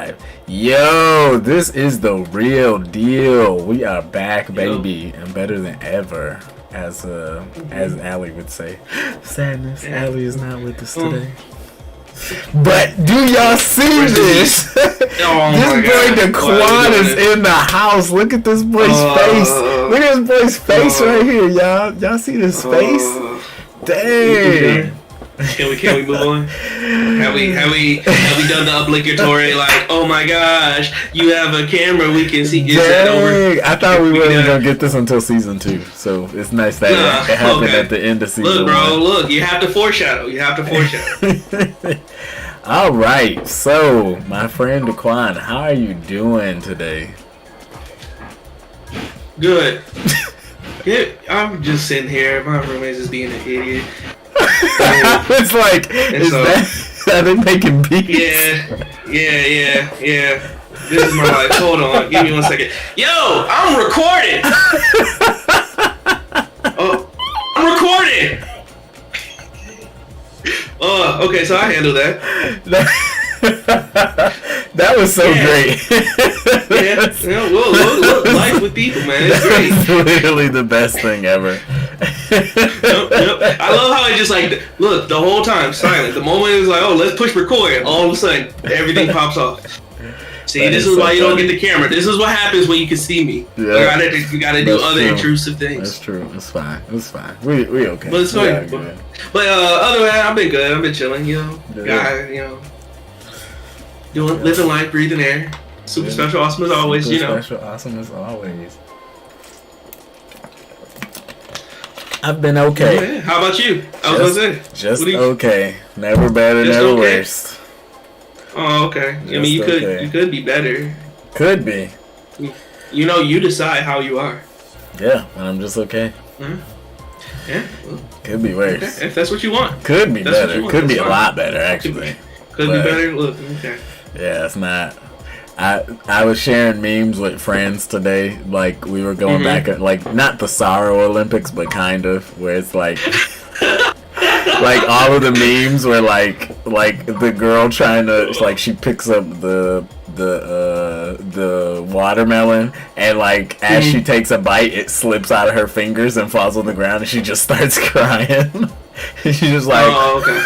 live. Yo, this is the real deal. We are back, baby, and better than ever, as Allie would say. Sadness, Allie is not with us today. But do y'all see this? This boy Daquan is in the house. Look at this boy's face. Look at this boy's face right here, y'all. Y'all see this face? Dang. Can we move on? Have we done the obligatory, like, oh my gosh, you have a camera, we can see? Is that over? I thought we weren't gonna get this until season 2, so it's nice that it happened at the end of season 1. Look, bro, look, you have to foreshadow. All right, so my friend Daquan, how are you doing today? Good. I'm just sitting here. My roommate's just being an idiot. It's like, are they making beats? Yeah. This is my life. Hold on, give me 1 second. Yo, I'm recording. I'm recording. Okay, so I handled that. That was so great. Look, life with people, man. It's great. It's literally the best thing ever. Yep. I love how it just like, look, the whole time, silent. The moment it's like, oh, let's push record, all of a sudden, everything pops off. See, this is why you don't get the camera. This is what happens when you can see me. Yeah. You gotta do other intrusive things. That's true. It's fine. We okay. But it's fine. But other than that, I've been good. I've been chilling, living life, breathing air. Super special, awesome as always, Special, awesome as always. I've been okay. Yeah. How about you? I was gonna say. Just okay. Never better, never worse. Oh, okay. I mean, you could be better. Could be. You decide how you are. Yeah, and I'm just okay. Mm-hmm. Yeah. Well, could be worse. Okay. If that's what you want. Could be better. Could be a lot better, actually. Could be better. Look, okay. Yeah, it's not. I was sharing memes with friends today. Like, we were going back at, like, not the Sorrow Olympics, but kind of, where it's like... like all of the memes were like the girl trying to, like, she picks up the watermelon, and like as she takes a bite, it slips out of her fingers and falls on the ground, and she just starts crying. She's just like, oh, okay.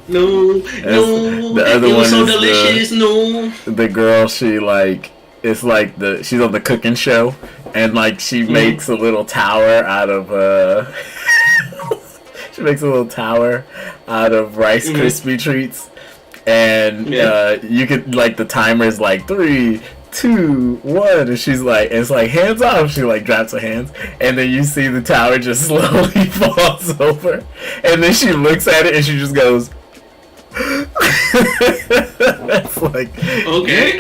No, the other it was one so is delicious. The girl, she like, it's like she's on the cooking show, and like she makes a little tower out of she makes a little tower out of Rice Krispie treats, and you could, like, the timer is like 3, 2, 1, and she's like, it's like hands off. She like drops her hands, and then you see the tower just slowly falls over, and then she looks at it and she just goes. That's like okay.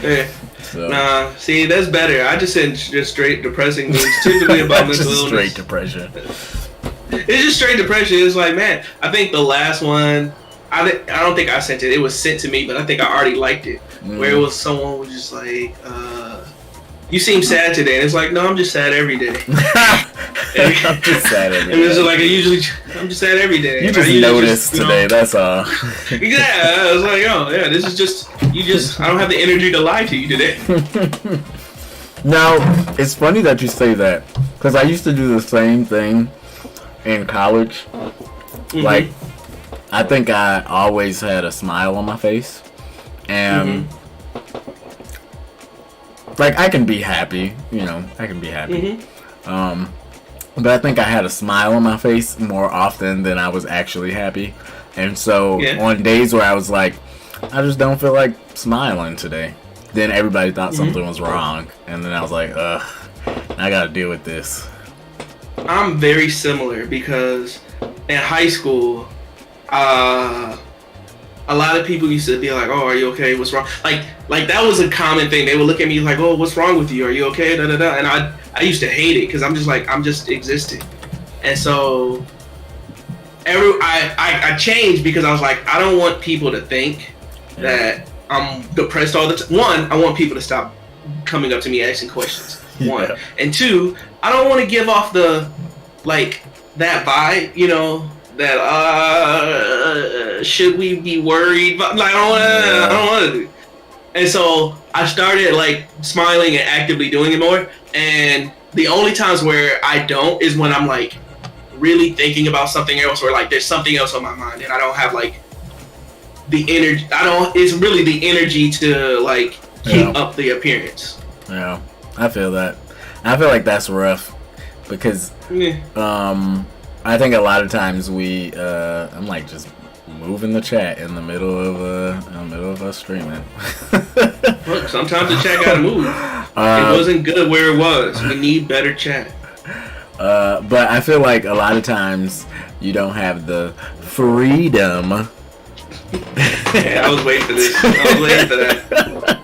Yeah. So. Nah, see, that's better. I just said just straight depressing memes, typically about mental illness. Straight depression. It's just straight depression. It's like, man, I think the last one, I don't think I sent it. It was sent to me, but I think I already liked it. Where it was someone was just like, you seem sad today. And it's like, no, I'm just sad every day. I'm just sad every day. And it's like, I'm just sad every day. You just noticed today, that's all. Yeah, I was like, oh, yeah, this is just, I don't have the energy to lie to you today. Now, it's funny that you say that, because I used to do the same thing in college. Like, I think I always had a smile on my face, and like, I can be happy, I can be happy. But I think I had a smile on my face more often than I was actually happy. And so on days where I was like, I just don't feel like smiling today, then everybody thought something was wrong, and then I was like, ugh, I gotta deal with this. I'm very similar, because in high school, a lot of people used to be like, oh, are you okay? What's wrong? Like that was a common thing. They would look at me like, oh, what's wrong with you? Are you okay? Da, da, da. And I used to hate it, because I'm just like, I'm just existing. And so I changed, because I was like, I don't want people to think that I'm depressed all the time. One, I want people to stop coming up to me asking questions. One. And two, I don't want to give off the, like, that vibe, that should we be worried? But like I don't want to. And so I started like smiling and actively doing it more. And the only times where I don't is when I'm like really thinking about something else, or like there's something else on my mind and I don't have like the energy. It's really the energy to like keep up the appearance. Yeah, I feel that. I feel like that's rough because I think a lot of times I'm like just moving the chat in the middle of us streaming. Look, sometimes the chat gotta move. It wasn't good where it was. We need better chat. But I feel like a lot of times you don't have the freedom. Yeah, I was waiting for this. I was waiting for that.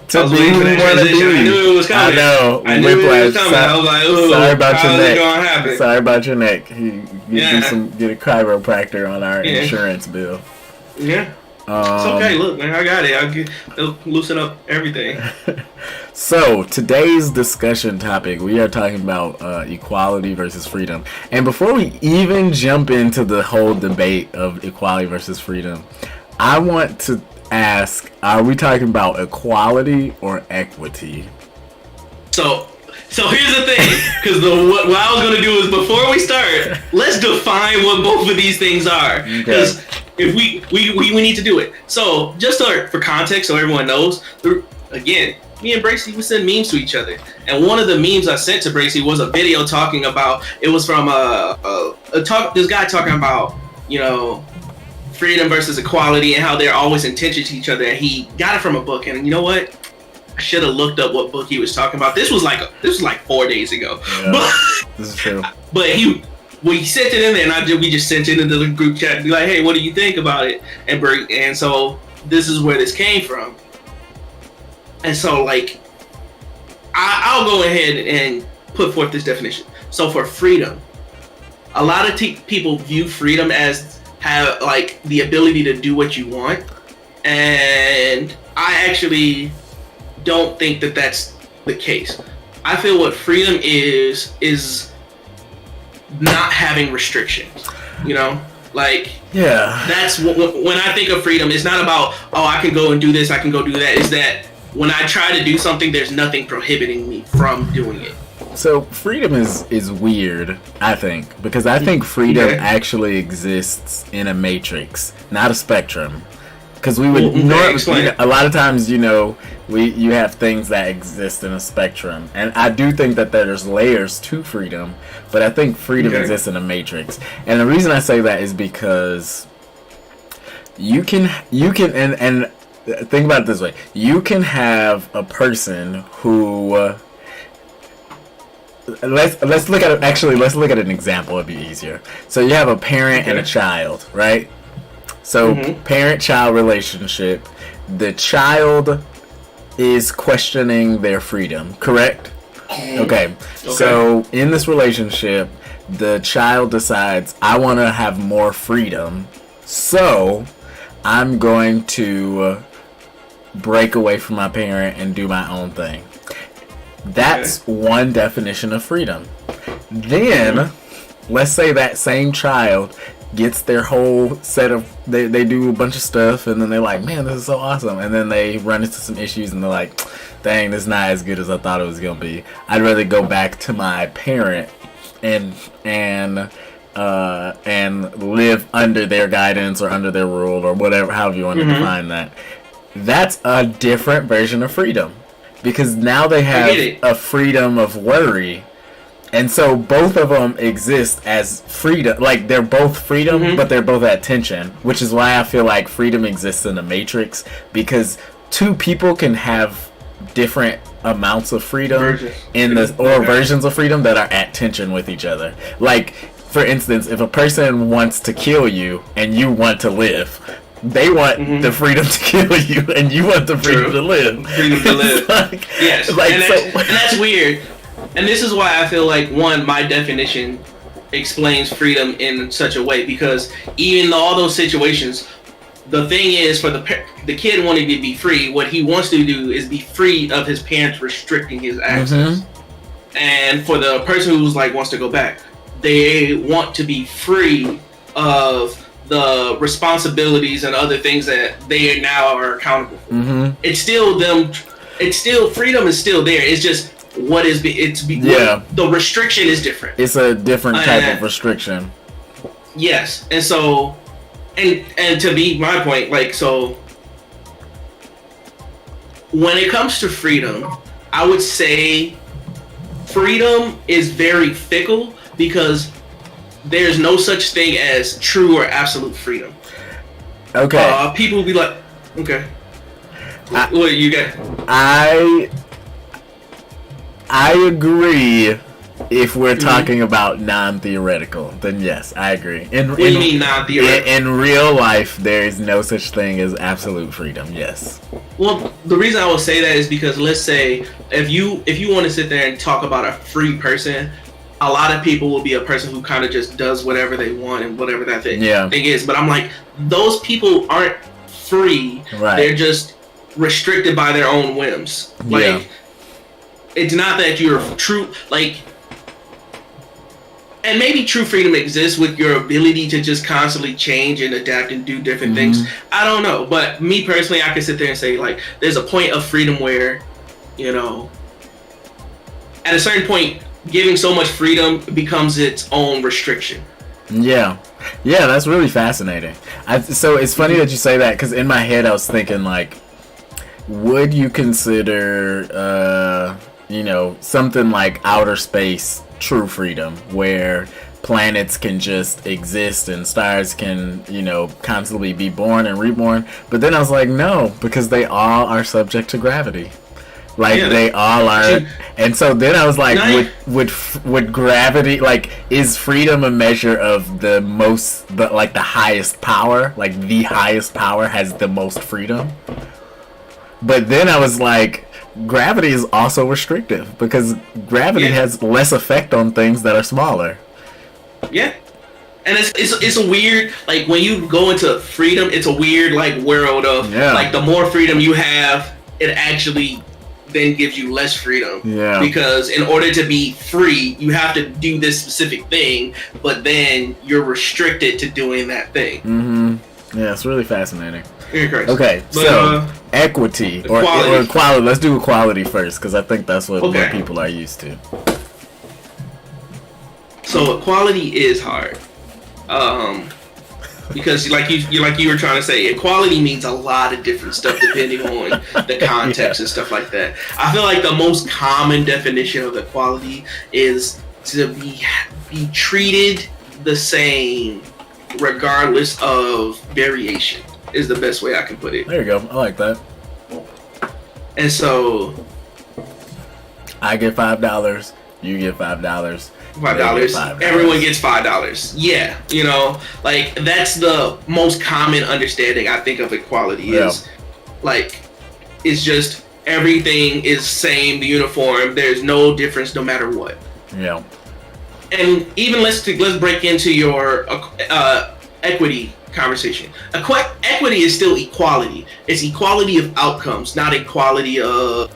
To be who you want to be. I knew it was coming. I know. I knew it was coming. I was like, ooh, sorry about your neck. Gonna happen? Sorry about your neck. Get a chiropractor on our insurance bill. Yeah. It's okay. Look, man, I got it. I'll loosen up everything. So today's discussion topic, we are talking about equality versus freedom. And before we even jump into the whole debate of equality versus freedom, I want to ask: are we talking about equality or equity? So here's the thing, because what I was gonna do is before we start, let's define what both of these things are. Because if we need to do it. So just for context, so everyone knows. Again, me and Bracy, we send memes to each other, and one of the memes I sent to Bracy was a video talking about. It was from this guy talking about freedom versus equality and how they're always in tension to each other. And he got it from a book, and you know what? I should have looked up what book he was talking about. This was like 4 days ago. Yeah, this is true. But we sent it in there, and we just sent it into the group chat and be like, hey, what do you think about it? And so this is where this came from. And so like I'll go ahead and put forth this definition. So for freedom, a lot of people view freedom as have like the ability to do what you want, and I actually don't think that that's the case. I feel what freedom is not having restrictions. That's when I think of freedom, it's not about, oh, I can go and do this, I can go do that. It's that when I try to do something, there's nothing prohibiting me from doing it. So freedom is weird, I think, because I think freedom actually exists in a matrix, not a spectrum. Because we would a lot of times, you have things that exist in a spectrum, and I do think that there's layers to freedom, but I think freedom exists in a matrix. And the reason I say that is because you can and think about it this way: you can have a person who let's look at an example. It'd be easier. So you have a parent and a child, right? So parent-child relationship, the child is questioning their freedom, correct? Okay. So in this relationship, the child decides, I want to have more freedom, so I'm going to break away from my parent and do my own thing. That's one definition of freedom. Then, let's say that same child gets their whole set of they do a bunch of stuff, and then they're like, man, this is so awesome, and then they run into some issues and they're like, dang, this is not as good as I thought it was gonna be. I'd rather go back to my parent and live under their guidance or under their rule or whatever, however you want to define that. That's a different version of freedom, because now they have a freedom of worry. And so both of them exist as freedom. Like, they're both freedom, but they're both at tension. Which is why I feel like freedom exists in a matrix. Because two people can have different amounts of freedom versions of freedom that are at tension with each other. Like, for instance, if a person wants to kill you and you want to live, they want the freedom to kill you and you want the freedom to live. Freedom to live. Yes. And that's weird. And this is why I feel like, my definition explains freedom in such a way, because even in all those situations, the thing is, for the kid wanting to be free, what he wants to do is be free of his parents restricting his access. And for the person who's like wants to go back, they want to be free of the responsibilities and other things that they now are accountable for. Mm-hmm. It's still them. It's still freedom is still there. It's just what is the restriction is different. It's a different type of restriction. Yes, and so, and to be my point, like, so when it comes to freedom, I would say freedom is very fickle because there's no such thing as true or absolute freedom. Okay. People will be like, okay, what you got? I agree. If we're talking about non-theoretical, then yes, I agree. What do you mean non-theoretical? In real life, there is no such thing as absolute freedom. Yes. Well, the reason I will say that is because let's say if you want to sit there and talk about a free person, a lot of people will be a person who kind of just does whatever they want and whatever that thing is. But I'm like, those people aren't free. Right. They're just restricted by their own whims. Like, it's not that you're true, like. And maybe true freedom exists with your ability to just constantly change and adapt and do different things. I don't know. But me personally, I can sit there and say, like, there's a point of freedom where, you know, at a certain point, giving so much freedom becomes its own restriction. Yeah. Yeah, that's really fascinating. So it's funny that you say that because in my head I was thinking, like, would you consider, you know, something like outer space true freedom, where planets can just exist and stars can, you know, constantly be born and reborn? But then I was like, no, because they all are subject to gravity. Like, they all are. And so then I was like, would gravity, like, is freedom a measure of the highest power? Like, the highest power has the most freedom? But then I was like, gravity is also restrictive because gravity has less effect on things that are smaller. Yeah. And it's a weird, like, when you go into freedom, it's a weird, like, world of, like, the more freedom you have, it actually then gives you less freedom. Yeah. Because in order to be free, you have to do this specific thing, but then you're restricted to doing that thing. Mm-hmm. Yeah, it's really fascinating. Okay, but, so equity or equality. Let's do equality first because I think that's what people are used to. So equality is hard, because like you were trying to say, equality means a lot of different stuff depending on the context and stuff like that. I feel like the most common definition of equality is to be treated the same regardless of variation. Is the best way I can put it. There you go. I like that. And so, I get $5. You get $5. $5. Everyone gets $5. Yeah, you know, like that's the most common understanding I think of equality is, like, it's just everything is same, uniform. There's no difference, no matter what. Yeah. And even let's break into your equity conversation. Equity is still equality. It's equality of outcomes, not equality of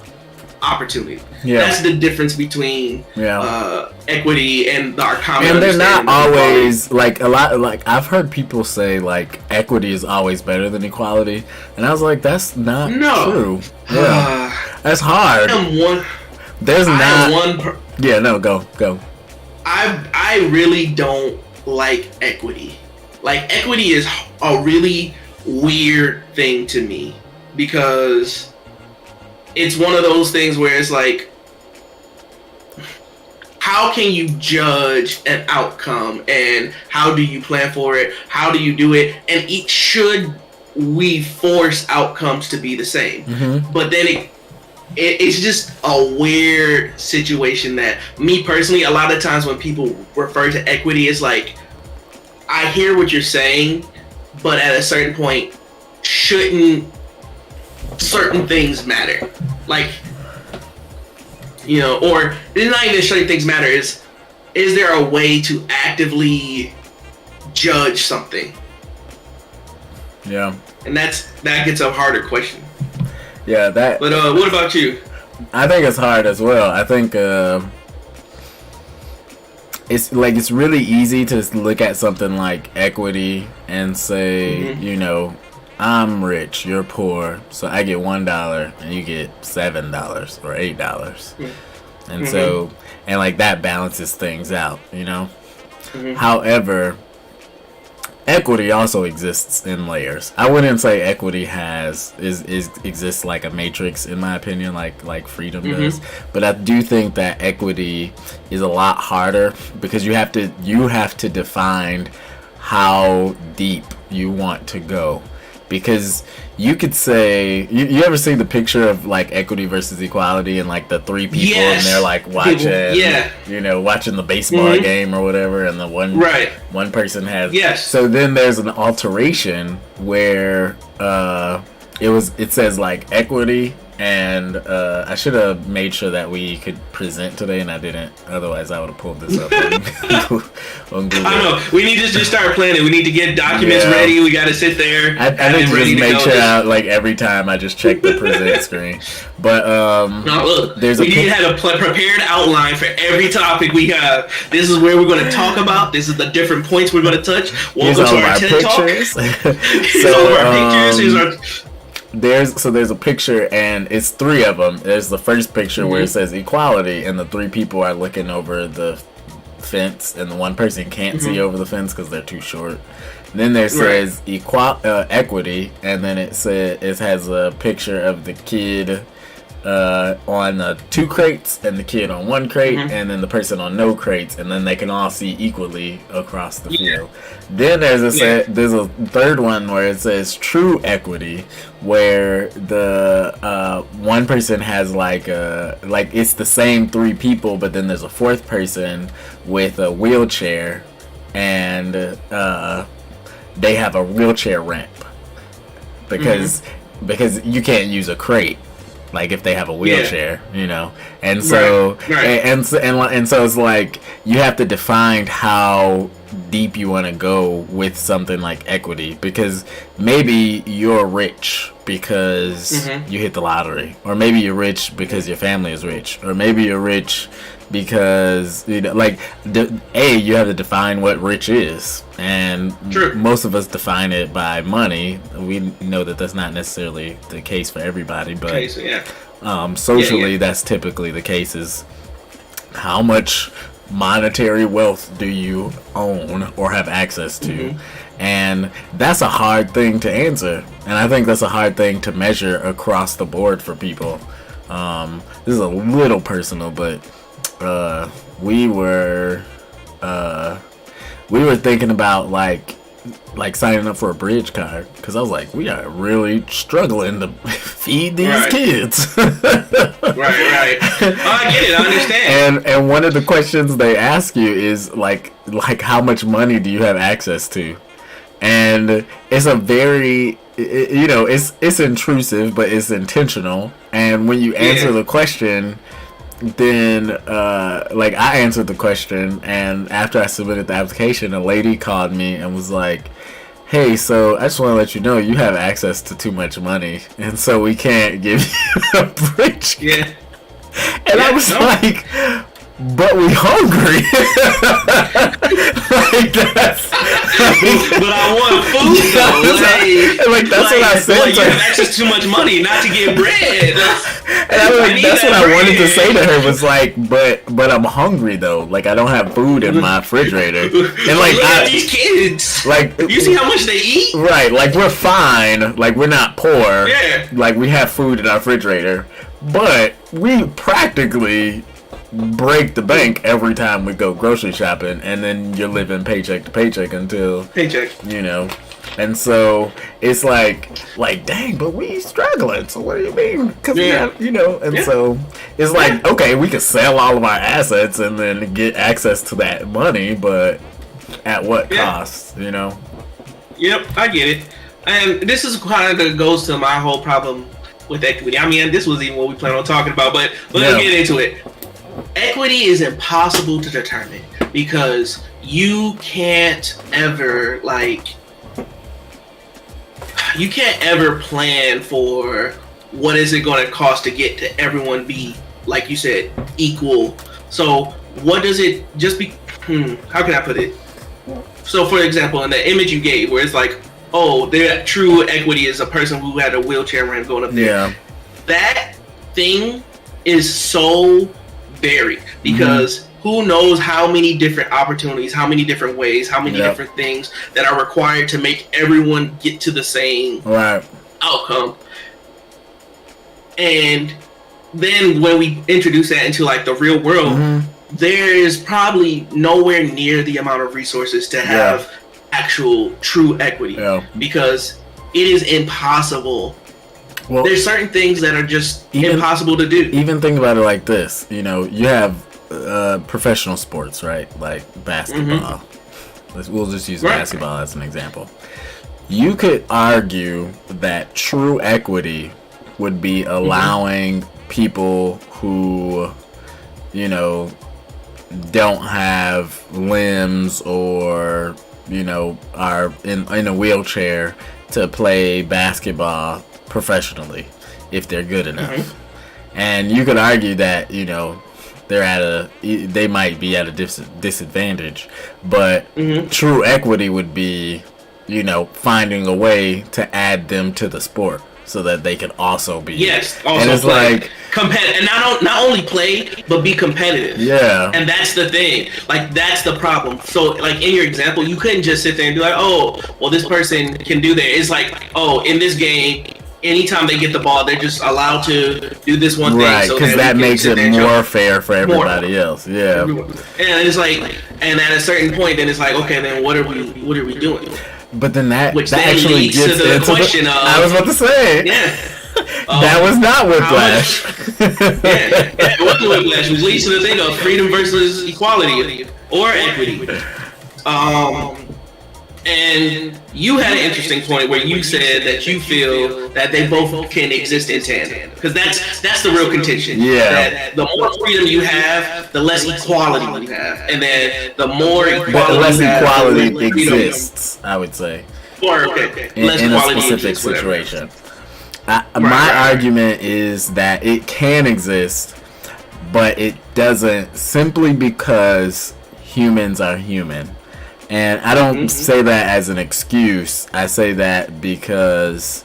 opportunity. Yeah. That's the difference between equity and our common. And they're not always like a lot. Like I've heard people say like equity is always better than equality, and I was like, that's not true. Yeah, that's hard. Go. I really don't like equity. Like, equity is a really weird thing to me because it's one of those things where it's like, how can you judge an outcome and how do you plan for it? How do you do it? And should we force outcomes to be the same? Mm-hmm. But then it's just a weird situation that me personally, a lot of times when people refer to equity, it's like, I hear what you're saying, but at a certain point, shouldn't certain things matter? Like, you know, or it's not even certain things matter. Is there a way to actively judge something? Yeah. And that gets a harder question. Yeah, that. But what about you? I think it's hard as well. I think it's really easy to look at something like equity and say, I'm rich, you're poor, so I get $1 and you get $7 or $8, and so like that balances things out, However, equity also exists in layers. I wouldn't say equity exists like a matrix, in my opinion, like freedom does. But I do think that equity is a lot harder because you have to define how deep you want to go. Because you could say, you ever see the picture of like equity versus equality and like the three people and they're like watching, watching the baseball game or whatever, and the one person has. So then there's an alteration where it says like equity, and I should have made sure that we could present today, and I didn't. Otherwise, I would have pulled this up on Google. I know. We need to just start planning. We need to get documents ready. We got to sit there. I need to just make sure, like every time I just check the present screen. But no, look, we need to have a prepared outline for every topic we have. This is where we're going to talk about. This is the different points we're going to touch. Welcome to our TED Talk. Here's all of our pictures. Here's our... There's a picture, and it's three of them. There's the first picture where it says equality, and the three people are looking over the fence, and the one person can't see over the fence because they're too short. And then there says equity, and then it has a picture of the kid on 2 crates and the kid on 1 crate, and then the person on no crates, and then they can all see equally across the field. Then there's a third one where it says true equity, where the one person has like it's the same 3 people, but then there's a 4th person with a wheelchair, and they have a wheelchair ramp because you can't use a crate. Like if they have a wheelchair, and so and so it's like you have to define how deep you want to go with something like equity, because maybe you're rich because you hit the lottery, or maybe you're rich because your family is rich, or maybe you're rich because you have to define what rich is, and most of us define it by money. We know that that's not necessarily the case for everybody, but socially that's typically the case. Is how much monetary wealth do you own or have access to? And that's a hard thing to answer, and I think that's a hard thing to measure across the board for people. This is a little personal, but we were thinking about like signing up for a bridge card, because I was like, we are really struggling to feed these kids. Right. I get it. I understand. And one of the questions they ask you is like how much money do you have access to? And it's a very it's intrusive, but it's intentional. And when you answer the question, then I answered the question, and after I submitted the application, a lady called me and was like, hey, so I just want to let you know you have access to too much money, and so we can't give you a bridge. And I was like, but we hungry. But I want food though. That's what I said. You have access to too much money not to get bread. And I was like, that's what I wanted to say to her, was like, but I'm hungry though. Like I don't have food in my refrigerator. And like look at these kids. Like you see how much they eat? Right. Like we're fine. Like we're not poor. Yeah. Like we have food in our refrigerator, but we practically break the bank every time we go grocery shopping, and then you're living paycheck to paycheck until and so it's like dang, but we struggling, so what do you mean? Because so it's like, okay, we can sell all of our assets and then get access to that money, but at what cost? Yep, I get it. And this is kind of goes to my whole problem with equity. I mean, this was even what we plan on talking about, but let's get into it. Equity is impossible to determine because you can't ever plan for what is it going to cost to get to everyone be, like you said, equal. So what does it how can I put it? So, for example, in the image you gave, where it's like, oh, their true equity is a person who had a wheelchair ramp going up there. Yeah. That thing is so varied because who knows how many different opportunities, how many different ways, how many different things that are required to make everyone get to the same outcome. And then when we introduce that into like the real world, there is probably nowhere near the amount of resources to have actual true equity because it is impossible. Well, there's certain things that are just impossible to do. Even think about it like this, you know, you have professional sports, right? Like basketball. We'll just use basketball as an example. You could argue that true equity would be allowing people who, you know, don't have limbs or, you know, are in a wheelchair to play basketball professionally if they're good enough. And you could argue that, you know, they might be at a disadvantage, but true equity would be, you know, finding a way to add them to the sport so that they can also be also and it's play. like And not only play but be competitive. And that's the thing, like that's the problem. So like in your example, you couldn't just sit there and be like, oh well, this person can do that. It's like, oh, in this game, anytime they get the ball, they're just allowed to do this one thing. Right, because that makes it more fair for everybody else. And it's like, and at a certain point, then it's like, okay, then what are we doing? But then that then actually leads gets to the into question of, I was about to say. That was not Whiplash. It wasn't Whiplash. Which leads to the thing of freedom versus equality or equity. And you had an interesting point where you said that you feel that they both can exist in tandem, because that's the real contention. That the more freedom you have, the less equality you have, and then the more equality, the less equality exists, I would say, in a specific situation. My argument is that it can exist, but it doesn't, simply because humans are human. And I don't say that as an excuse. I say that because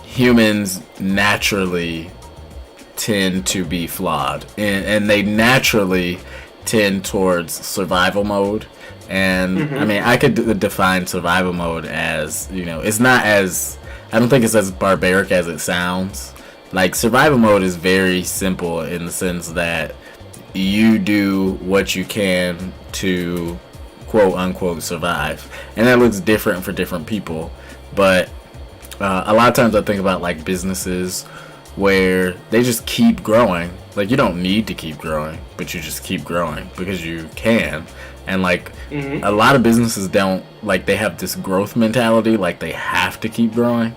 humans naturally tend to be flawed. And they naturally tend towards survival mode. And, I mean, I could define survival mode as, you know, it's not as... I don't think it's as barbaric as it sounds. Like, survival mode is very simple in the sense that you do what you can to quote unquote survive, and that looks different for different people. But a lot of times I think about like businesses where they just keep growing. Like, you don't need to keep growing, but you just keep growing because you can. And like a lot of businesses don't, like, they have this growth mentality, like they have to keep growing,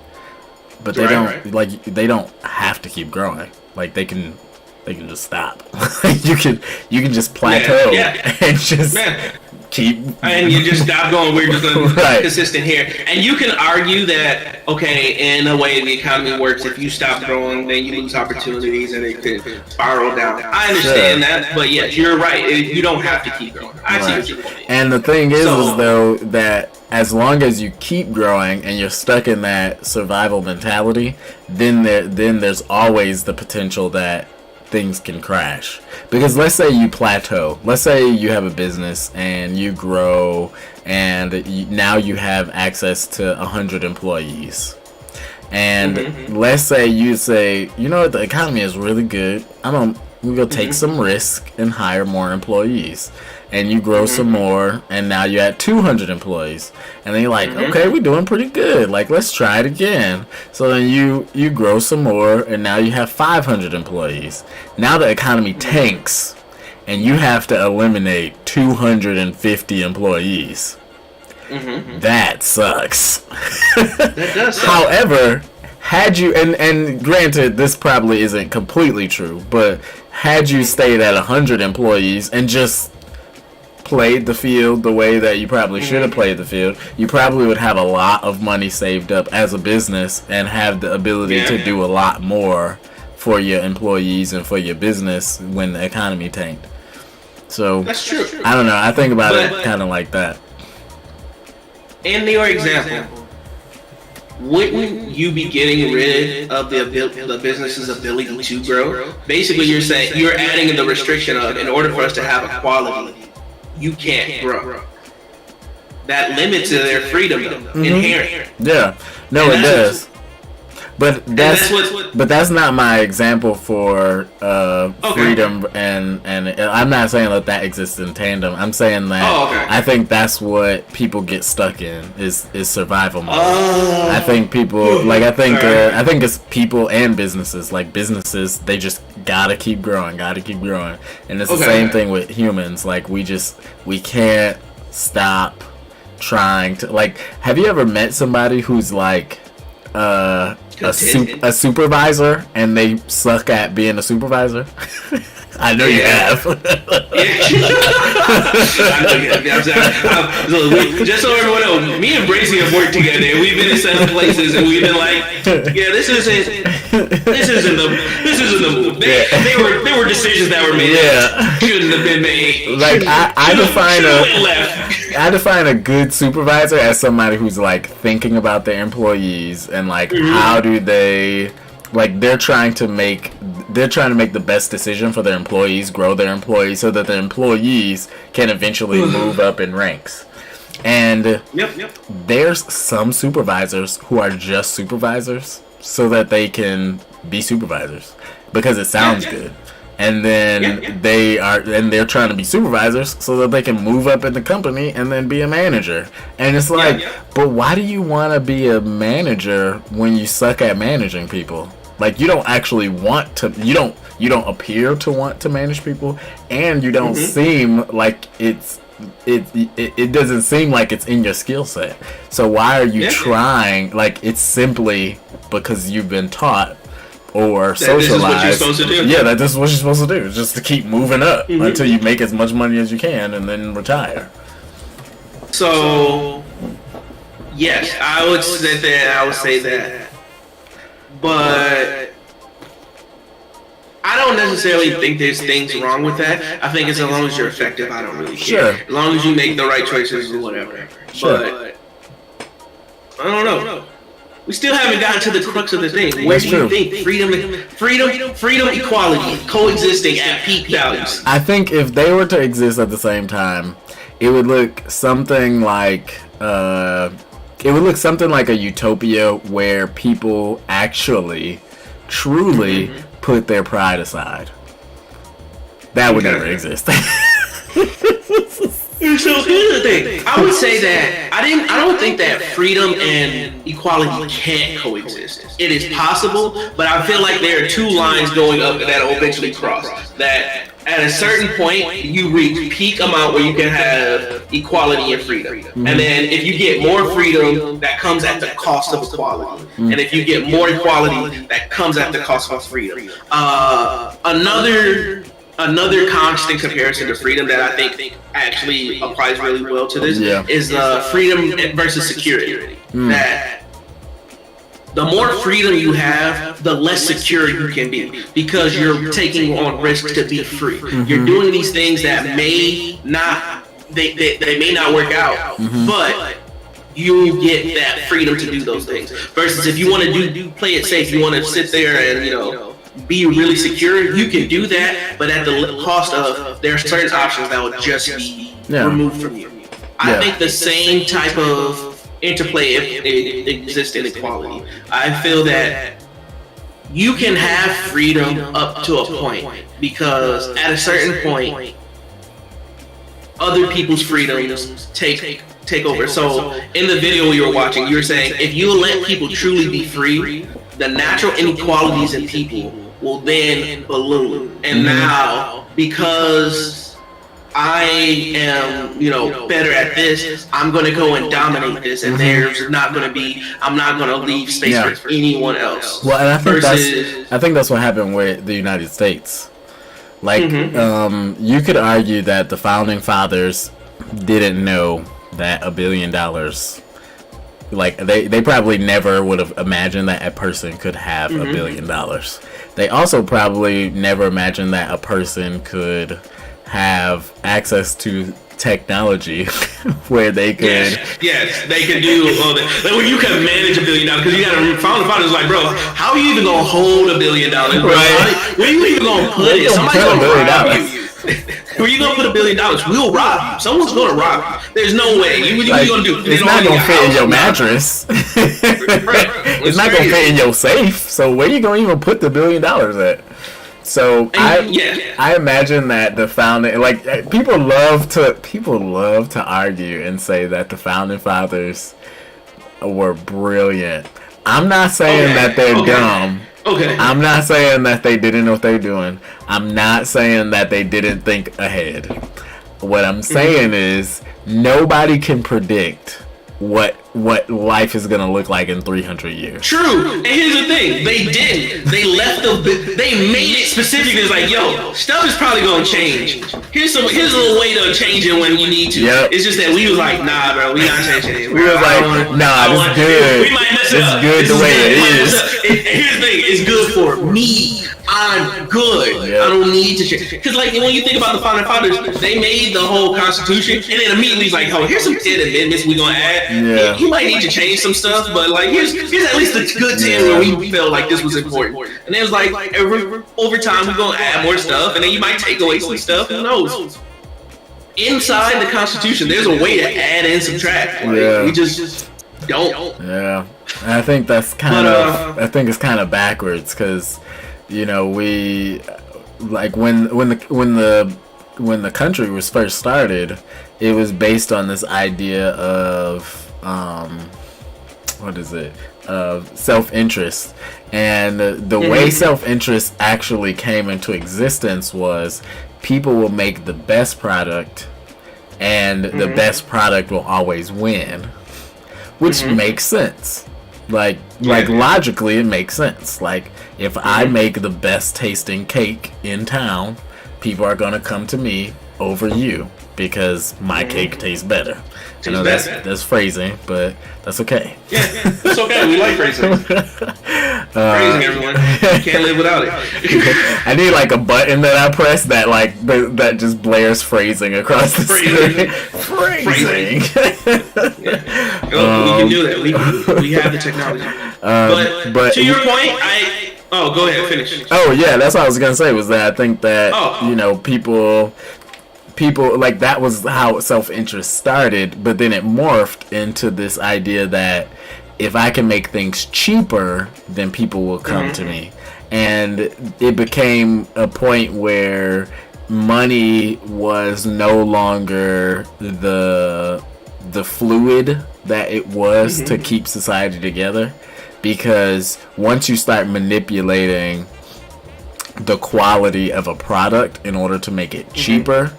but they don't. Like, they don't have to keep growing. Like, they can just stop. you can just plateau and just keep, and you just stop going. We're just consistent here. And you can argue that, okay, in a way the economy works, if you stop growing, then you lose opportunities and it could spiral down. I understand that, but yes, you're right. You don't have to keep growing. I see what you're saying. And the thing is though, that as long as you keep growing and you're stuck in that survival mentality, then there's always the potential that things can crash. Because let's say you plateau. Let's say you have a business and you grow and now you have access to 100 employees. And let's say you say, you know what, the economy is really good. We're going to take some risk and hire more employees. And you grow some more, and now you're at 200 employees. And then you're like, okay, we're doing pretty good. Like, let's try it again. So then you grow some more, and now you have 500 employees. Now the economy tanks, and you have to eliminate 250 employees. That sucks. That does suck. However, had you, and granted, this probably isn't completely true, but had you stayed at 100 employees and just played the field the way that you probably should have played the field, you probably would have a lot of money saved up as a business and have the ability to do a lot more for your employees and for your business when the economy tanked. So That's true. I don't know. I think about But- it kind of like that. In your example, wouldn't you be getting rid of the business's ability to grow? Basically, you're saying you're adding in the restriction of, in order for us to have equality, you can't grow. That limits their freedom, inherent. Yeah, no, And it that's- does. But that's not my example for freedom, and I'm not saying that exists in tandem. I'm saying that I think that's what people get stuck in is survival mode. I think people I think it's people and businesses. Like businesses, they just gotta keep growing, and it's the same thing with humans. Like we can't stop trying to. Like, have you ever met somebody who's like a supervisor and they suck at being a supervisor? I know you have. I know you have. Just so everyone knows, me and Bracy have worked together, and we've been in several places, and we've been like, yeah, this isn't the move. There were decisions that were made that shouldn't have been made. Like I define a good supervisor as somebody who's like thinking about their employees and like how do they, like they're trying to make the best decision for their employees, grow their employees so that their employees can eventually move up in ranks. And there's some supervisors who are just supervisors so that they can be supervisors because it sounds good. And then they're trying to be supervisors so that they can move up in the company and then be a manager. And it's like, but why do you want to be a manager when you suck at managing people? Like you don't actually want to. You don't appear to want to manage people, and you don't seem like it doesn't seem like it's in your skill set. So why are you trying? Like it's simply because you've been taught or socialized. That this is what you're supposed to do. Just to keep moving up until you make as much money as you can and then retire. So yes, I would sit there and I would say that. But I don't necessarily think there's things wrong with that. I think as long as you're effective, I don't really care. As long as you make the right choices or whatever. But I don't know. We still haven't gotten to the crux of the thing. What do you think? Freedom, equality, coexisting at peak values. I think if they were to exist at the same time, it would look something like a utopia where people actually, truly put their pride aside. That would never exist. So here's the thing. I would say that I don't think that freedom and equality can't coexist. It is possible, but I feel like there are two lines going up that will eventually cross. That at a certain point you reach peak amount where you can have equality and freedom. And then if you get more freedom, that comes at the cost of equality. And if you get more equality, that comes at the cost of freedom. Another constant comparison to freedom that I think actually applies really well to this is freedom versus security. That the more freedom you have, the less secure you can be because you're taking on risks to be free. You're doing these things that may not they may not work out, but you get that freedom to do those things. Versus if you want to play it safe, you want to sit there and be really secure, you can do that, but at the cost of there are certain options that will just be removed from you. I think the same type of interplay exists in equality. I feel that you can have freedom up to a point because at a certain point, other people's freedoms take over. So in the video we were watching, you were saying if you let people truly be free, the natural inequalities in people will then balloon. And now, because I am, better at this, I'm going to go and dominate this, and I'm not going to leave space for anyone else. Well, and I think that's what happened with the United States. Like, you could argue that the founding fathers didn't know that $1 billion, like they probably never would have imagined that a person could have $1 billion. They also probably never imagined that a person could have access to technology where they could yes, they could do all that. Like when you can manage $1 billion, because you gotta found the founders like, bro, how are you even gonna hold $1 billion, bro? Right. Where you even gonna put it? Somebody's gonna rob you. Where you gonna put $1 billion? We'll rob you. Someone's gonna rob you. There's no way. What are you gonna do? It's not gonna fit in your mattress. It's not gonna fit in your safe. So where you gonna even put the $1 billion at? So I imagine that the founding, like people love to argue and say that the founding fathers were brilliant. I'm not saying that they're dumb. Okay. I'm not saying that they didn't know what they're doing. I'm not saying that they didn't think ahead. What I'm saying is nobody can predict what life is gonna look like in 300 years. True. And here's the thing, they didn't. They made it specific. It's like, yo, stuff is probably gonna change. Here's a little way to change it when you need to. Yep. It's just that we was like, nah, bro, we not changing it. We was like, nah, this is good. We might mess it up. This is good the way it is. Here's the thing, it's good for me. I'm good. Yep. I don't need to change. Because like when you think about the founding fathers, they made the whole Constitution, and then immediately it's like, oh, here's some 10 amendments we gonna add. Yeah. You might need to change some stuff, but like here's at least the good 10 where we felt like this was important. And then it's like over time we're gonna add more stuff, and then you might take away some stuff. Who knows? Inside the Constitution, there's a way to add and subtract. Like, we just don't. Yeah, and I think that's kind of. I think it's kind of backwards because, you know, we like when the country was first started, it was based on this idea of of self-interest, and the way self-interest actually came into existence was people will make the best product, and the best product will always win, which makes sense. Like logically it makes sense. Like if I make the best tasting cake in town, people are gonna come to me over you because my cake tastes better. I know that's phrasing, but that's okay. Yeah, that's okay. We like phrasing. Phrasing, everyone. You can't live without it. I need like a button that I press that like that just blares phrasing across the screen. Phrasing. We can do that. We have the technology. But to your point, go ahead, finish. Oh yeah, that's what I was gonna say. Was that I think that you know people like that was how self-interest started, but then it morphed into this idea that if I can make things cheaper, then people will come to me, and it became a point where money was no longer the fluid that it was to keep society together, because once you start manipulating the quality of a product in order to make it cheaper,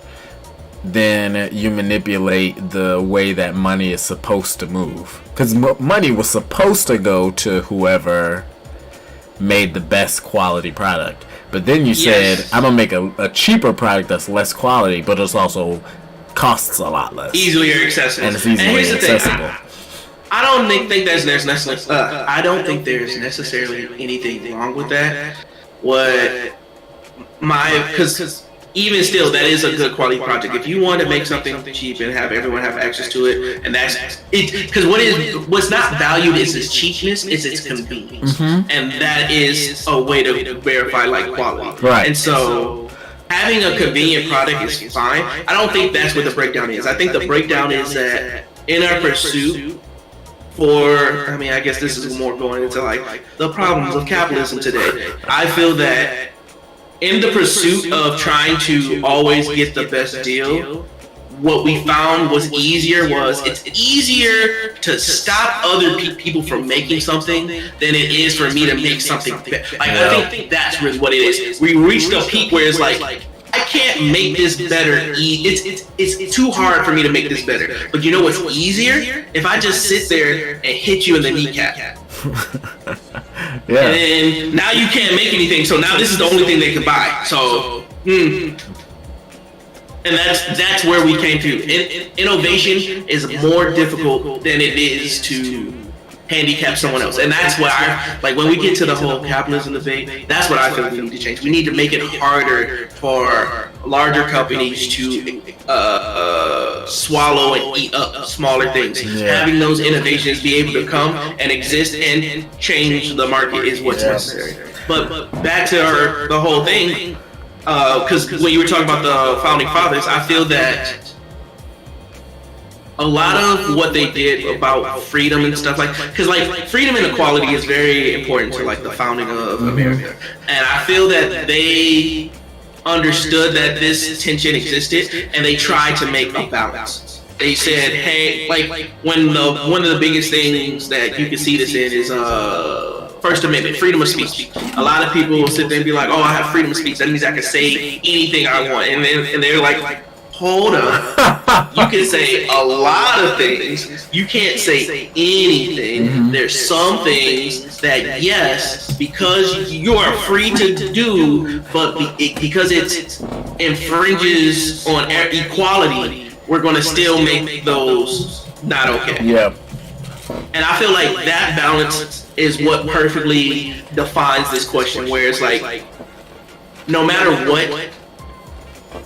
then you manipulate the way that money is supposed to move. Because money was supposed to go to whoever made the best quality product. But then you said, I'm going to make a cheaper product that's less quality, but it's also costs a lot less. Easily accessible. And it's easily accessible. I don't think there's necessarily. I don't think there's necessarily anything wrong with that. Because even still, that is a good quality project. If you want to make something cheap and have everyone have access to it, and that's it, because what's not valued is its cheapness, it's its convenience, and that is a way to verify like quality. Right. And so having a convenient product is fine. I don't think that's what the breakdown is. I think the breakdown is that in our pursuit I guess this is more going into like the problems of capitalism today. I feel that in the pursuit of trying to always get the best deal, what we found was it's easier to stop other people from making something than it is for me to make something better. Like, I think that's really what it is. We reached a peak where it's like, I can't make this better. It's too hard for me to make this better. But you know what's easier? If I just sit there and hit you in the kneecap. Yeah. And then now you can't make anything, so now this is the only thing they can buy. So, and that's where we came to. Innovation is more difficult than it is to handicap someone else. And that's what I like when we get to the whole capitalism debate. That's what I feel we need to change. We need to make it harder for larger companies to swallow and eat up smaller things. Yeah. Having those innovations be able to come and exist and change the market is what's necessary. But back to the whole thing, because when you were talking about the founding fathers, I feel that a lot of what they did about freedom and stuff, because freedom and equality is very important to the founding of America, and I feel that they understood that this tension existed and they tried to make a balance. They said, hey, when one of the biggest things that you can see this in is First Amendment, freedom of speech. A lot of people will sit there and be like, oh, I have freedom of speech, that means I can say anything I want, and they're like, hold on. You can say a lot of things. You can't say anything. Mm-hmm. There's some things that, yes, because you are free to do, but because it infringes on equality, we're going to still make those not okay. Yeah. And I feel like that balance is what perfectly defines this question, where it's like, no matter what,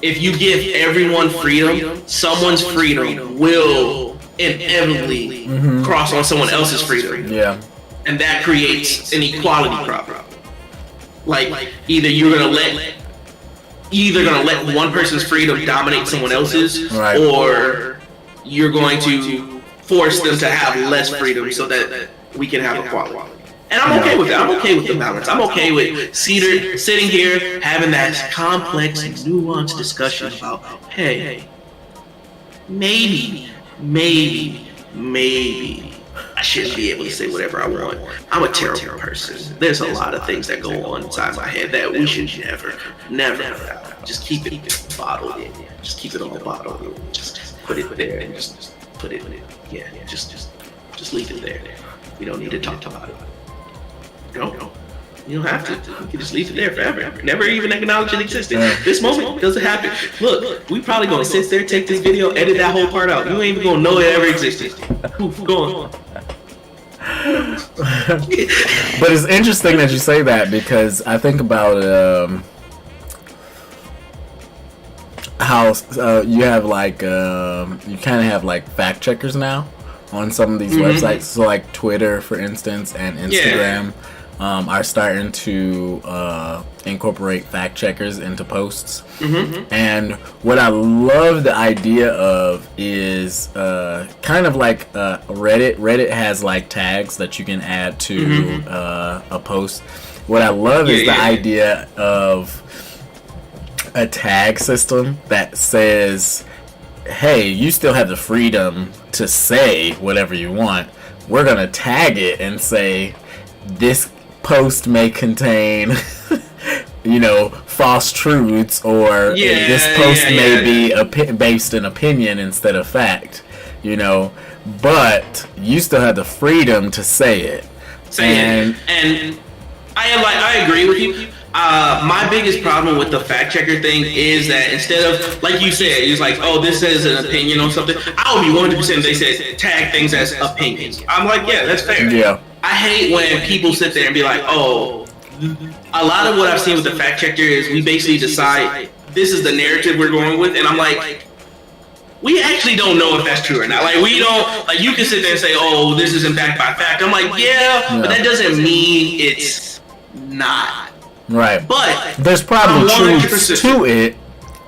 if you give everyone freedom, someone's freedom will inevitably cross on someone else's freedom. Yeah. And that creates an equality problem. Like either gonna let one person's freedom dominate someone else's, right, or you're going to force them to have less freedom so that we can have equality. And I'm okay with that. I'm okay with the balance. I'm okay with sitting here having that complex and nuanced discussion about, hey, maybe I shouldn't be able to say whatever I want. I'm a terrible person. There's a lot of things that go on inside my head that we should never just keep it bottled in. Just keep it all bottled in. Just put it there and just put it in. Yeah, just leave it there. We don't need to talk about it. No, you don't have to. You can just leave it there forever. Never even acknowledge it existed. This moment doesn't happen. Look, we probably gonna sit there, take this video, edit that whole part out. You ain't even gonna know it ever existed. Go on. But it's interesting that you say that, because I think about how you have you kind of have fact checkers now on some of these websites. So like Twitter, for instance, and Instagram. Yeah. Are starting to incorporate fact checkers into posts. And what I love the idea of is kind of like Reddit. Reddit has tags that you can add to a post. What I love is the idea of a tag system that says, hey, you still have the freedom to say whatever you want. We're going to tag it and say, this post may contain false truths, or this post may be based in opinion instead of fact, but you still have the freedom to say it. And I agree with you. My biggest problem with the fact checker thing is that instead of, like you said, it's like, oh, this says an opinion on something, I would be 100% they said tag things as opinions. I'm like, yeah, that's fair. Yeah. I hate when people sit there and be like, oh, a lot of what I've seen with the fact checker is we basically decide this is the narrative we're going with, and I'm like, we actually don't know if that's true or not. We don't, you can sit there and say, oh, this isn't backed by fact. I'm like, yeah, but that doesn't mean it's not. Right. But there's probably truth to it,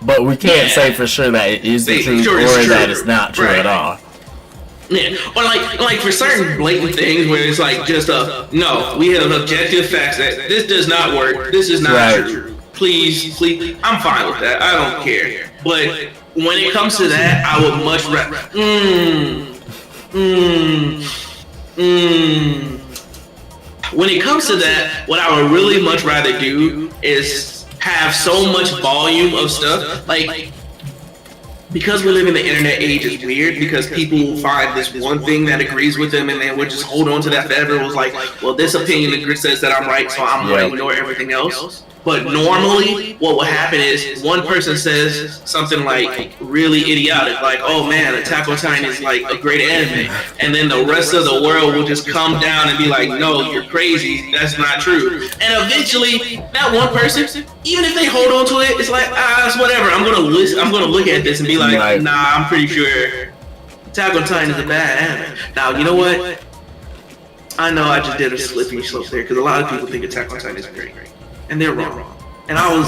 but we can't say for sure that it is the truth or that it's not true at all. Yeah, or like for certain blatant things where it's just no, we have objective facts that this does not work, this is not true. Please, I'm fine with that. I don't care. But when it comes to that, I would much rather. When it comes to that, what I would really much rather do is have so much volume of stuff, because we live in the internet age, is weird because people find this one thing that agrees with them and then we'll just hold on to that forever. It was well, this opinion says that I'm right, so I'm going to ignore everything else. But normally, what will happen is one person says something like really idiotic, like, "Oh man, Attack on Titan is like a great anime," and then the rest of the world will just come down and be like, "No, you're crazy. That's not true." And eventually, that one person, even if they hold on to it, it's like, it's whatever. I'm gonna look at this and be like, "Nah, I'm pretty sure Attack on Titan is a bad anime." Now, you know what? I know I just did a slippery slope there because a lot of people think Attack on Titan is great. And they're wrong. And I'll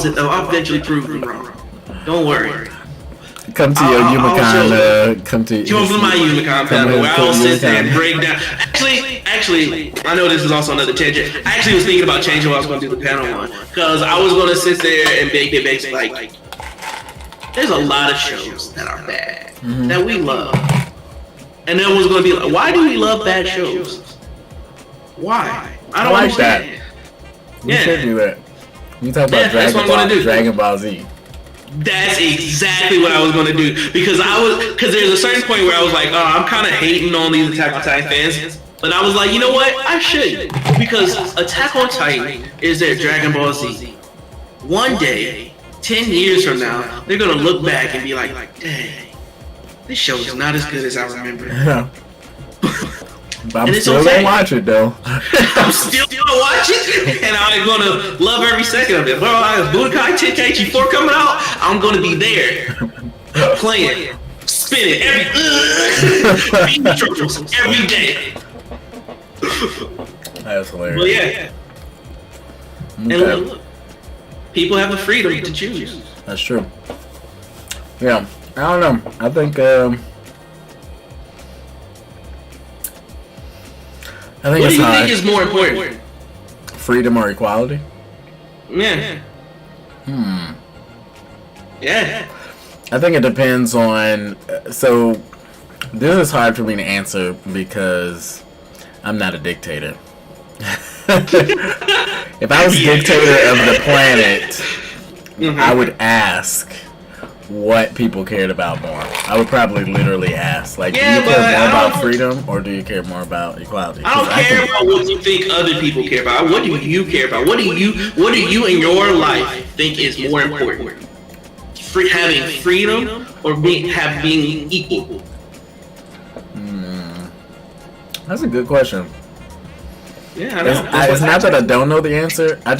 eventually prove them wrong. Don't worry. Come to your Yumicon. Come to my Yumicon panel where I'll sit there and break down. Actually, I know this is also another tangent. I actually was thinking about changing what I was going to do the panel on. Because I was going to sit there and basically like, there's a lot of shows that are bad, that we love. And then was going to be like, why do we love bad shows? Why? I don't like understand. That. We should do that. You talk about Dragon Ball Z. That's exactly what I was going to do because there's a certain point where I was like, oh, I'm kind of hating on these Attack on Titan fans, but I was like, you know what? I should because Attack on Titan is their Dragon Ball Z. One day, 10 years from now, they're going to look back and be like, dang, this show is not as good as I remember. But I'm still gonna watch it though. I'm still gonna watch it, and I'm gonna love every second of it. Bro, Budokai Tenkaichi 4 coming out, I'm gonna be there, playing, spinning every day. That's hilarious. Well, yeah. And look, people have the freedom to choose. That's true. Yeah, I don't know. I think what do you think is more important? Freedom or equality? Yeah. Yeah. I think it depends on. So, this is hard for me to answer because I'm not a dictator. If I was dictator of the planet, I would ask what people cared about more. I would probably literally ask, like, do you care more about freedom or do you care more about equality? I don't care about what you think other people care about. What do you care about? What do you in your life think is more important? Having freedom or being equal? That's a good question. Yeah, I know. It's not that I don't know the answer. I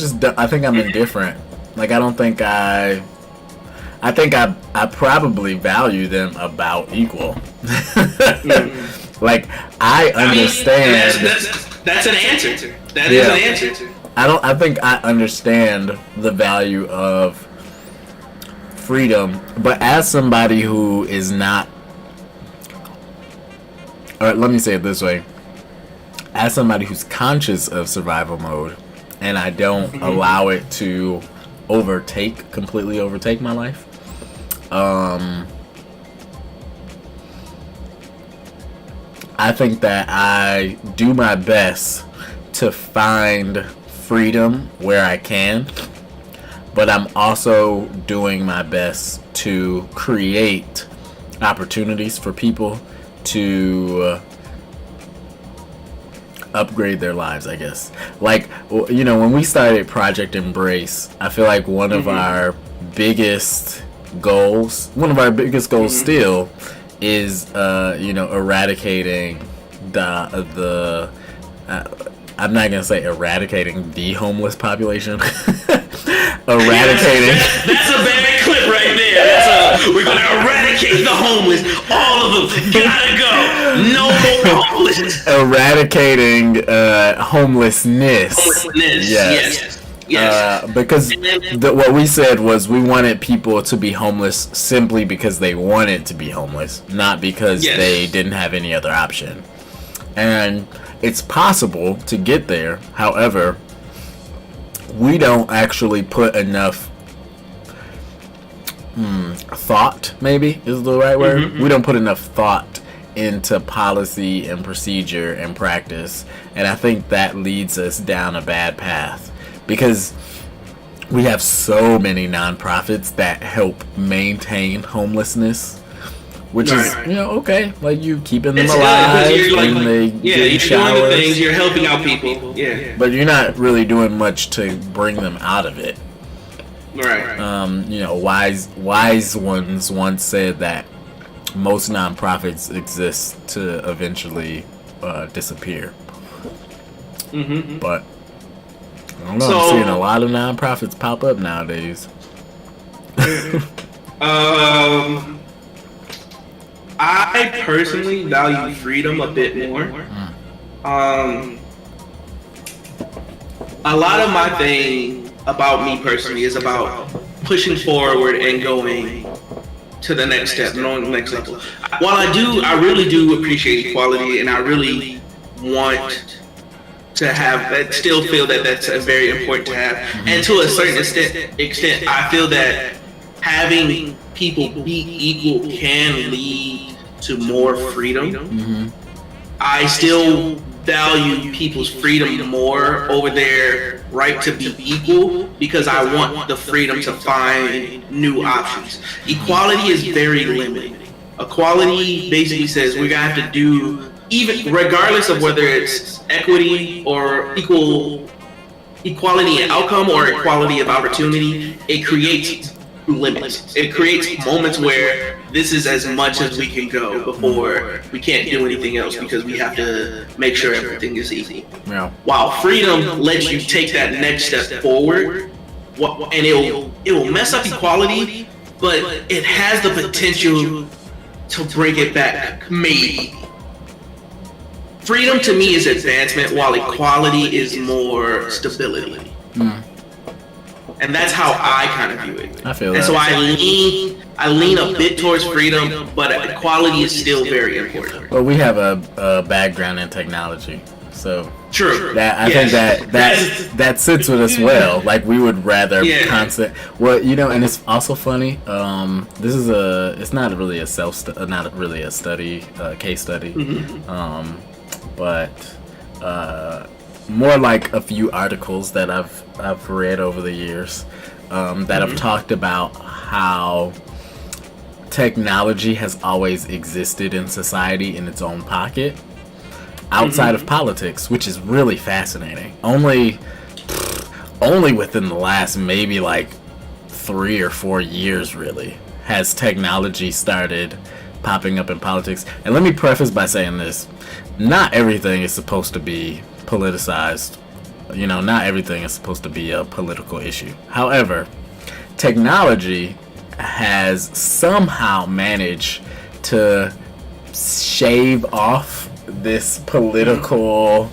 think I'm indifferent. Like, I don't think I think I probably value them about equal. Like, I understand. I mean, that's an answer. That is an answer. I think I understand the value of freedom, but as somebody who is not, or let me say it this way, as somebody who's conscious of survival mode, and I don't allow it to completely overtake my life. I think that I do my best to find freedom where I can, but I'm also doing my best to create opportunities for people to upgrade their lives, I guess. Like, you know, when we started Project Embrace, I feel like one of our biggest goals still is eradicating the I'm not gonna say eradicating the homeless population. Eradicating. That's a bad clip right there. We're gonna eradicate the homeless. All of them gotta go. No more homeless. Eradicating homelessness. Yes. Because what we said was we wanted people to be homeless simply because they wanted to be homeless, not because they didn't have any other option. And it's possible to get there. However, we don't actually put enough thought, maybe is the right word. We don't put enough thought into policy and procedure and practice. And I think that leads us down a bad path. Because we have so many nonprofits that help maintain homelessness, which is, okay, like you keeping them alive, and they get showers. Doing the things, you're helping out people. Yeah. But you're not really doing much to bring them out of it. Right. Wise ones once said that most nonprofits exist to eventually disappear. But I don't know. I'm seeing a lot of nonprofits pop up nowadays. I personally value freedom a bit more. A lot of my thing about me personally is about pushing forward and going to the next step, the next level. While I really do appreciate equality, and I really want to have that, still feel that that's a very important to have. And to a certain extent, I feel that having people be equal can lead to more freedom. I still value people's freedom more over their right to be equal, because I want the freedom to find new options. Equality is very limiting. Equality basically says we're gonna have to do, even regardless of whether it's equity or equality in outcome or equality of opportunity, it creates limits. It creates moments where this is as much as we can go before we can't do anything else, because we have to make sure everything is easy. Yeah. While freedom lets you take that next step forward, and it will mess up equality, but it has the potential to bring it back, maybe. Freedom to me is advancement, while equality is more stability. And that's how I kind of view it. I feel and that. So I lean a bit towards freedom, but equality is still very important. Well, we have a background in technology, so True. I think that sits with us well. Like, we would rather constant. Well, and it's also funny. This is it's not really a not really a study, case study, but more like a few articles that I've read over the years that have talked about how technology has always existed in society in its own pocket, outside of politics, which is really fascinating. Only within the last maybe like 3 or 4 years really has technology started popping up in politics. And let me preface by saying this: not everything is supposed to be politicized. Not everything is supposed to be a political issue. However, technology has somehow managed to shave off this political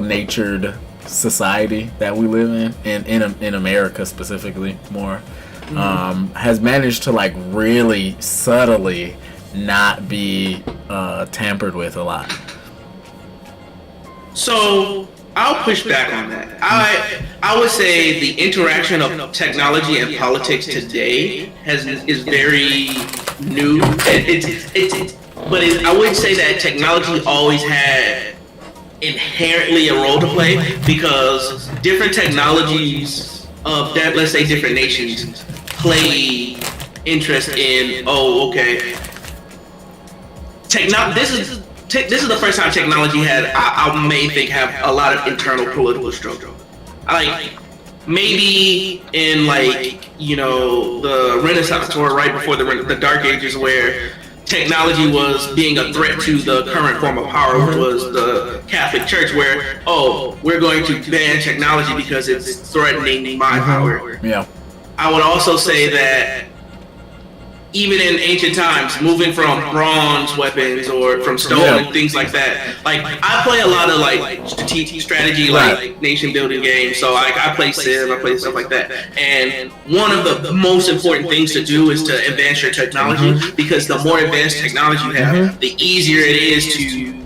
natured society that we live in America specifically more, has managed to like really subtly not be tampered with a lot. So I'll push back on that. I would say the interaction of technology and politics today is very new. I would say that technology always had inherently a role to play, because different technologies of that, let's say different nations, play interest in. This is the first time technology had, I may think, have a lot of internal political struggle. Like, maybe in the Renaissance, or right before the Dark Ages, where technology was being a threat to the current form of power, which was the Catholic Church, where, we're going to ban technology because it's threatening my power. Yeah. I would also say that even in ancient times, moving from bronze weapons or from stone and things like that. Like, I play a lot of strategy, nation building games. So I play Civ, I play stuff like that. And one of the most important things to do is to advance your technology, because the more advanced technology you have, the easier it is to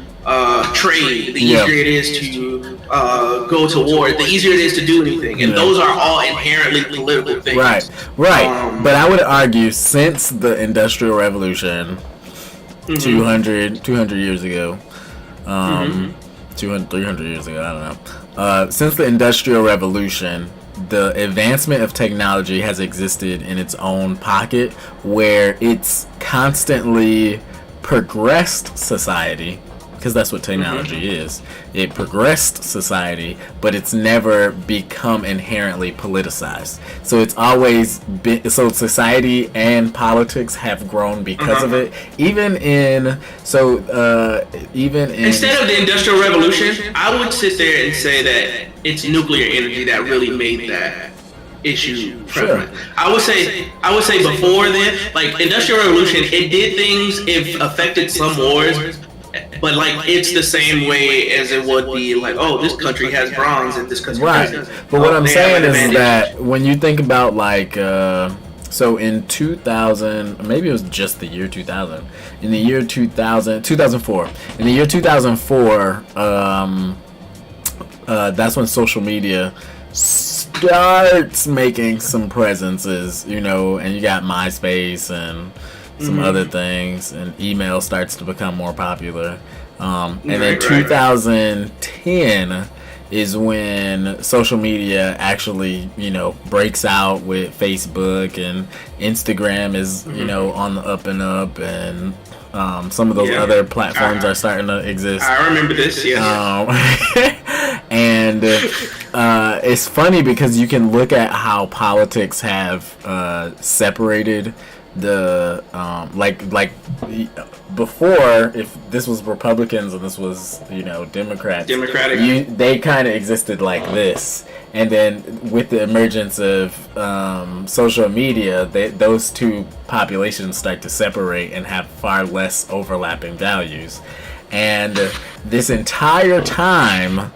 trade, the easier it is to go to war, the easier it is to do anything. And those are all inherently political things. Right. But I would argue, since the Industrial Revolution, 200 years ago, 200, 300 years ago, I don't know. Since the Industrial Revolution, the advancement of technology has existed in its own pocket, where it's constantly progressed society because that's what technology is. It progressed society, but it's never become inherently politicized. So it's always been, so society and politics have grown because of it. Even in instead of the Industrial Revolution, I would sit there and say that it's nuclear energy that really made that issue prevalent. Sure. I would say before then, like Industrial Revolution, it did things, it affected some wars, but like it's the same way as it would be like, oh, this country has bronze and this country doesn't. But what I'm saying is that when you think about like so in 2000, maybe it was just the year 2000. In the year 2004. In the year 2004, that's when social media starts making some presences, you know, and you got MySpace and some other things, and email starts to become more popular. And then 2010 is when social media actually, you know, breaks out with Facebook, and Instagram is, you know, on the up and up, and some of those other platforms are starting to exist. I remember this, yes. And it's funny because you can look at how politics have separated the like before, if this was Republicans and this was, you know, Democratic, they kind of existed like this, and then with the emergence of social media, those two populations start to separate and have far less overlapping values. And this entire time,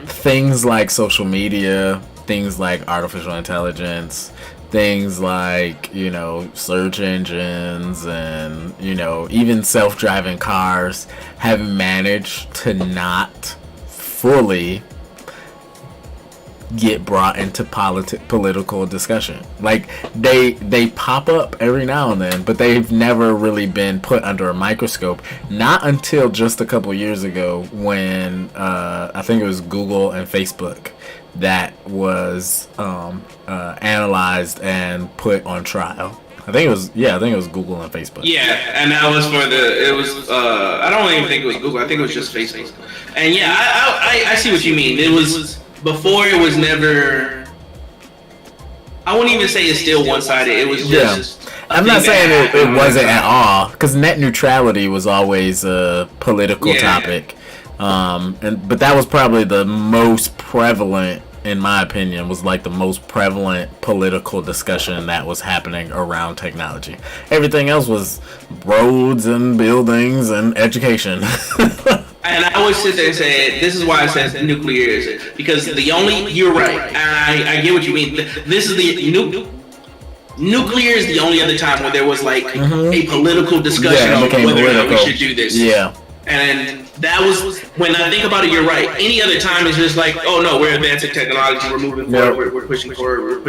things like social media, things like artificial intelligence, things like, you know, search engines, and, you know, even self-driving cars have managed to not fully get brought into political discussion. Like they pop up every now and then, but they've never really been put under a microscope. Not until just a couple years ago, when I think it was Google and Facebook that was analyzed and put on trial. I think it was Google and Facebook. Yeah, and that was for I don't even think it was Google. I think it was just Facebook. And yeah, I see what you mean. It was before. It was never. I wouldn't even say it's still one-sided. It was just. Yeah. I'm not saying it wasn't at all, because net neutrality was always a political topic. But that was probably the most prevalent, in my opinion, was like the most prevalent political discussion that was happening around technology. Everything else was roads and buildings and education. And I always sit there and say, this is why I said nuclear is, because you're right, and I get what you mean. This is nuclear is the only other time where there was like a political discussion on whether or not we should do this. Yeah. And that was, when I think about it, you're right. Any other time is just like, oh no, we're advancing technology, we're moving forward, we're pushing forward.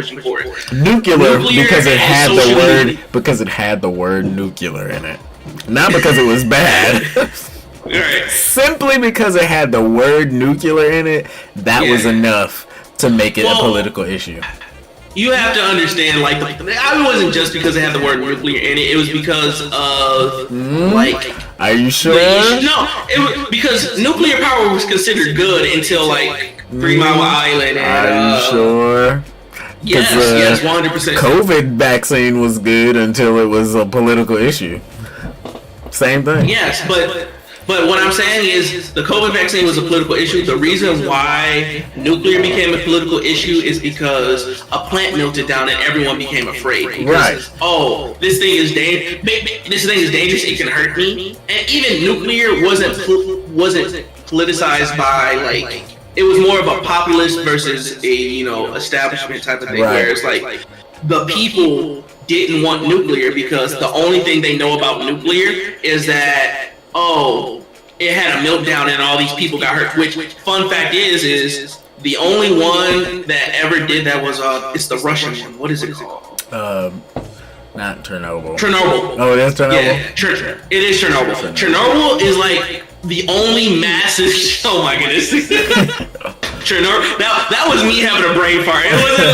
Nuclear because it had the word nuclear in it. Not because it was bad. Right. Simply because it had the word nuclear in it, that was enough to make it a political issue. You have to understand, like, it wasn't just because it had the word nuclear in it. It was because of, like... Are you sure? No, it was because nuclear power was considered good until, like, 3 Mile Island. And, are you sure? Yes, 100%. COVID vaccine was good until it was a political issue. Same thing. Yes, but what I'm saying is the COVID vaccine was a political issue. The reason why nuclear became a political issue is because a plant melted down and everyone became afraid. Because, oh, this thing is dangerous. It can hurt me. And even nuclear wasn't politicized by, like, it was more of a populist versus a, you know, establishment type of thing. Where it's like the people didn't want nuclear because the only thing they know about nuclear is that, oh, it had a meltdown and all these people got hurt. Which, fun fact is the only one that ever did that was it's the Russian one. What is it called? Not Chernobyl. Chernobyl. Oh, that's Chernobyl. Yeah, it is Chernobyl. Chernobyl is like the only massive. Oh my goodness. Chernobyl. That was me having a brain fart. It wasn't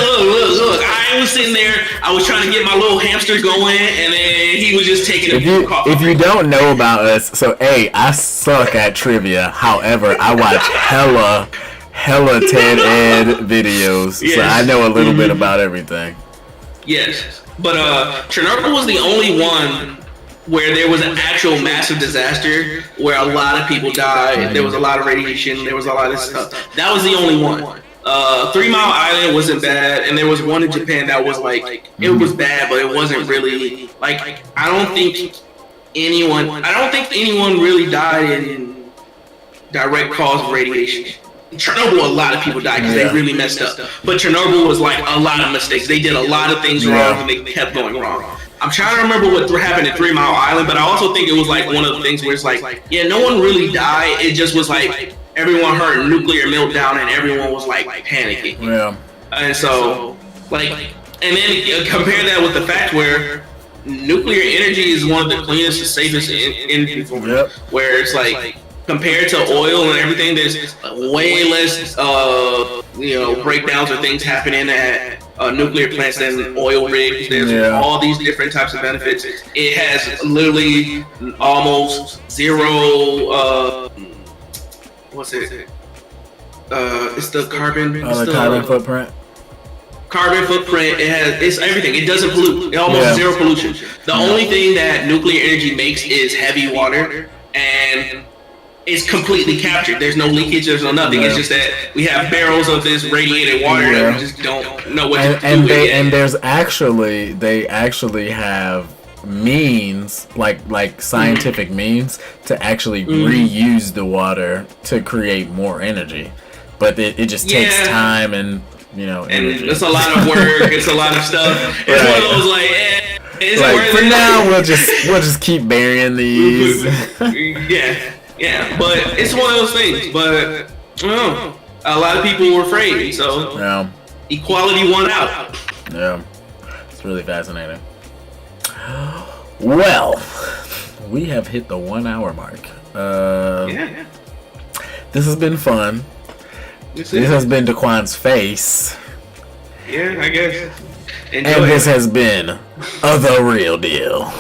look. I was sitting there. I was trying to get my little hamster going, and then he was just taking If you don't know about us, so I suck at trivia. However, I watch hella TED Ed videos, so I know a little bit about everything. Yes, but Chernobyl was the only one where there was an actual massive disaster where a lot of people died. There was a lot of radiation. There was a lot of stuff. That was the only one. 3 Mile Island wasn't bad, and there was one in Japan that was like it was bad, but it wasn't really like I don't think anyone really died in direct cause of radiation. Chernobyl, a lot of people died because they really messed up. But Chernobyl was like a lot of mistakes. They did a lot of things wrong, and they kept going wrong. I'm trying to remember what happened at 3 Mile Island, but I also think it was like one of the things where it's like, yeah, no one really died. It just was like everyone heard a nuclear meltdown and everyone was like panicking. Yeah. And so, like, and then compare that with the fact where nuclear energy is one of the cleanest and safest energy forms. Where it's like, compared to oil and everything, there's way less, breakdowns or things happening at nuclear plants than oil rigs. There's all these different types of benefits. It has literally almost zero. What's it? It's the carbon. Carbon footprint. Carbon footprint. It's everything. It doesn't pollute. It almost zero pollution. The only thing that nuclear energy makes is heavy water, and it's completely captured. There's no leakage. There's no nothing. It's just that we have barrels of this radiated water that we just don't know what to do with it. And they actually have means like scientific means to actually reuse the water to create more energy, but it just takes time and energy. It's a lot of work. It's a lot of stuff. It's one of those for now we'll just keep burying these. Yeah, but it's one of those things. But a lot of people were afraid, so equality won out. Yeah, it's really fascinating. Well, we have hit the 1 hour mark. This has been fun. This has been Daquan's face. Yeah, I guess. And this has been The Real Deal.